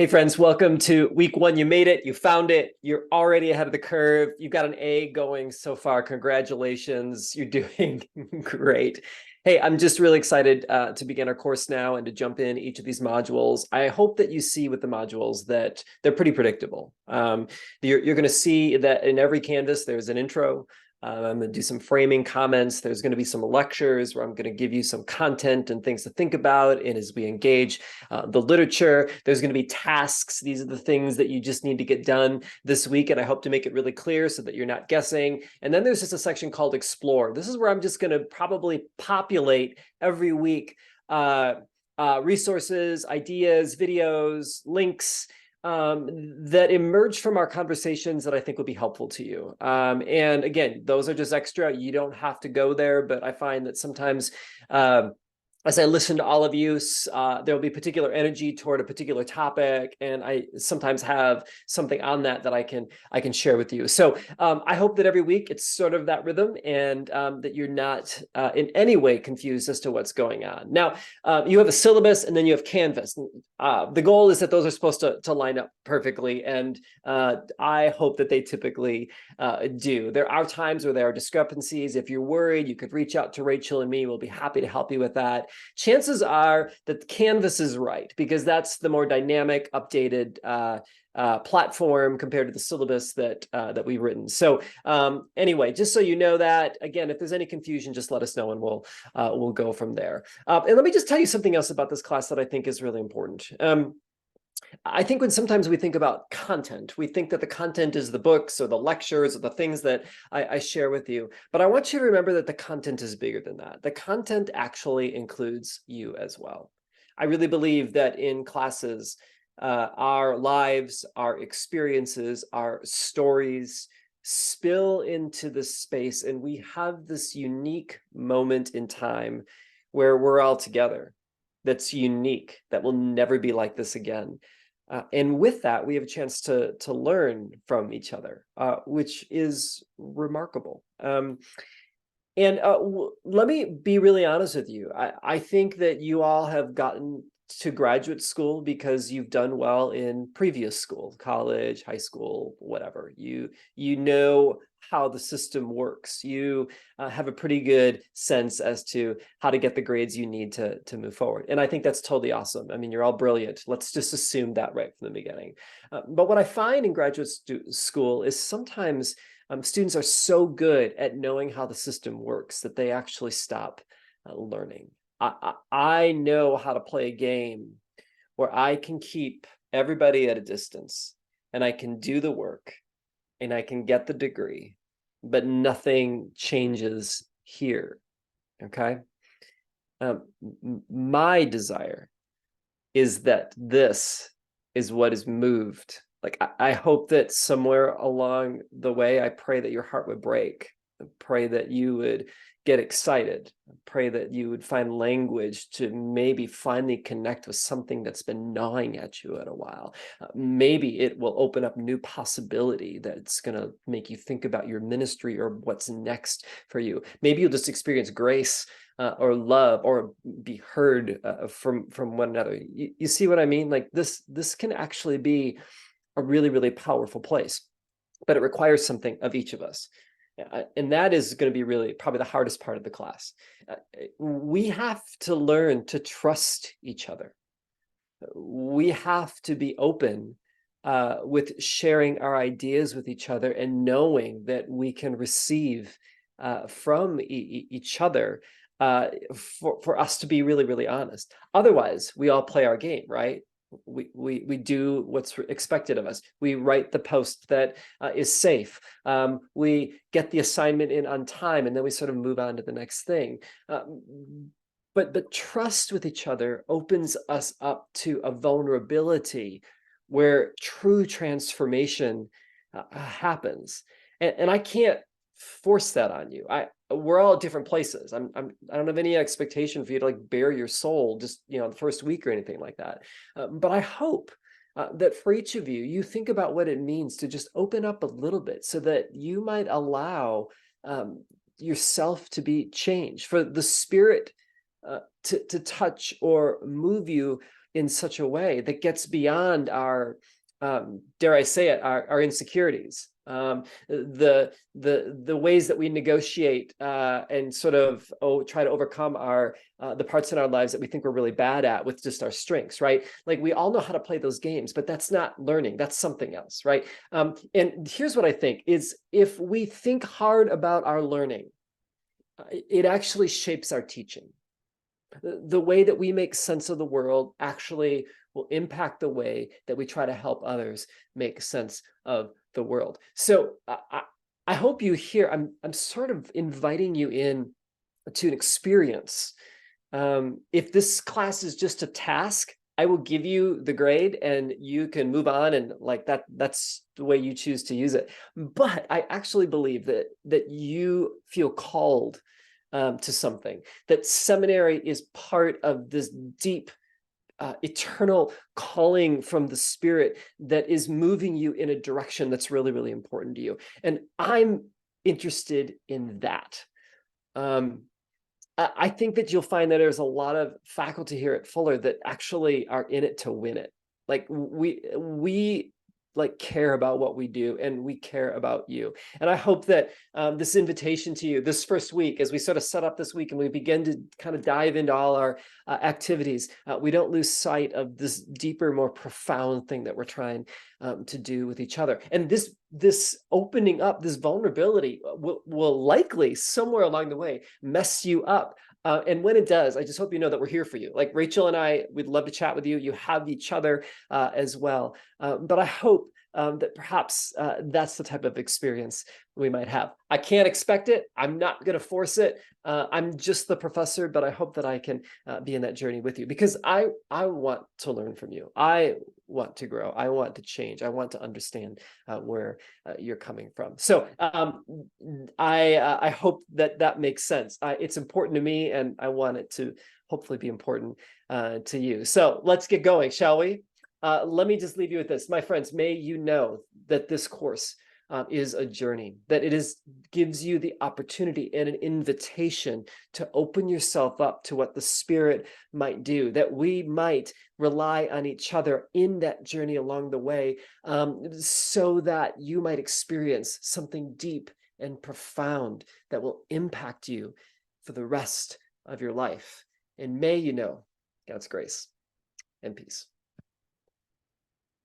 Hey friends, welcome to week one. You made it, you found it, you're already ahead of the curve. You've got an A going so far. Congratulations, you're doing great. Hey, I'm just really excited to begin our course now and to jump in each of these modules. I hope that you see with the modules that they're pretty predictable. You're going to see that in every Canvas, there's an intro. I'm going to do some framing comments. There's going to be some lectures where I'm going to give you some content and things to think about. And as we engage the literature, there's going to be tasks. These are the things that you just need to get done this week. And I hope to make it really clear so that you're not guessing. And then there's just a section called Explore. This is where I'm just going to probably populate every week resources, ideas, videos, links, that emerge from our conversations that I think will be helpful to you. And again, those are just extra. You don't have to go there, but I find that sometimes as I listen to all of you, there will be particular energy toward a particular topic, and I sometimes have something on that I can share with you. So I hope that every week it's sort of that rhythm, and that you're not in any way confused as to what's going on. Now, you have a syllabus, and then you have Canvas. The goal is that those are supposed to line up perfectly, and I hope that they typically do. There are times where there are discrepancies. If you're worried, you could reach out to Rachel and me. We'll be happy to help you with that. Chances are that Canvas is right, because that's the more dynamic, updated platform compared to the syllabus that we've written. So anyway, just so you know that, again, if there's any confusion, just let us know and we'll go from there. And let me just tell you something else about this class that I think is really important. I think when sometimes we think about content, we think that the content is the books or the lectures or the things that I share with you. But I want you to remember that the content is bigger than that. The content actually includes you as well. I really believe that in classes, our lives, our experiences, our stories spill into this space, and we have this unique moment in time where we're all together. That's unique, that will never be like this again. And with that, we have a chance to learn from each other, which is remarkable. And let me be really honest with you. I think that you all have gotten to graduate school because you've done well in previous school, college, high school, whatever. You know how the system works. You have a pretty good sense as to how to get the grades you need to move forward. And I think that's totally awesome. I mean, you're all brilliant. Let's just assume that right from the beginning. But what I find in graduate school is sometimes students are so good at knowing how the system works that they actually stop learning. I know how to play a game where I can keep everybody at a distance, and I can do the work, and I can get the degree, but nothing changes here, okay? My desire is that this is what is moved. Like, I hope that somewhere along the way, I pray that your heart would break. I pray that you would get excited. I pray that you would find language to maybe finally connect with something that's been gnawing at you in a while. Maybe it will open up new possibility that's going to make you think about your ministry or what's next for you. Maybe you'll just experience grace or love, or be heard from one another. You see what I mean? Like this can actually be a really, really powerful place, but it requires something of each of us. And that is going to be really probably the hardest part of the class. We have to learn to trust each other. We have to be open with sharing our ideas with each other, and knowing that we can receive from each other for us to be really, really honest. Otherwise, we all play our game, right? We do what's expected of us. We write the post that is safe. We get the assignment in on time, and then we sort of move on to the next thing. But trust with each other opens us up to a vulnerability where true transformation happens. And I can't force that on you. We're all at different places. I don't have any expectation for you to like bare your soul just the first week or anything like that. But I hope that for each of you, you think about what it means to just open up a little bit, so that you might allow yourself to be changed, for the Spirit to touch or move you in such a way that gets beyond our, dare I say it, our insecurities, the ways that we negotiate and sort of try to overcome our the parts in our lives that we think we're really bad at with just our strengths, right? Like we all know how to play those games, but that's not learning. That's something else, right? And here's what I think is, if we think hard about our learning, it actually shapes our teaching. The way that we make sense of the world actually will impact the way that we try to help others make sense of the world. So I hope you hear, I'm sort of inviting you in to an experience. If this class is just a task, I will give you the grade and you can move on, and like that's the way you choose to use it. But I actually believe that you feel called to something, that seminary is part of this deep eternal calling from the Spirit that is moving you in a direction that's really, really important to you. And I'm interested in that. I think that you'll find that there's a lot of faculty here at Fuller that actually are in it to win it. Like we like care about what we do, and we care about you. And I hope that this invitation to you this first week, as we sort of set up this week and we begin to kind of dive into all our activities, we don't lose sight of this deeper, more profound thing that we're trying to do with each other. And this opening up, this vulnerability will likely somewhere along the way mess you up. And when it does, I just hope you know that we're here for you. Like Rachel and I, we'd love to chat with you. You have each other as well. But I hope that perhaps that's the type of experience we might have. I can't expect it. I'm not going to force it. I'm just the professor, but I hope that I can be in that journey with you, because I want to learn from you. I want to grow. I want to change. I want to understand where you're coming from. So I hope that makes sense. It's important to me, and I want it to hopefully be important to you. So let's get going, shall we? Let me just leave you with this. My friends, may you know that this course is a journey, that it gives you the opportunity and an invitation to open yourself up to what the Spirit might do, that we might rely on each other in that journey along the way, so that you might experience something deep and profound that will impact you for the rest of your life. And may you know God's grace and peace.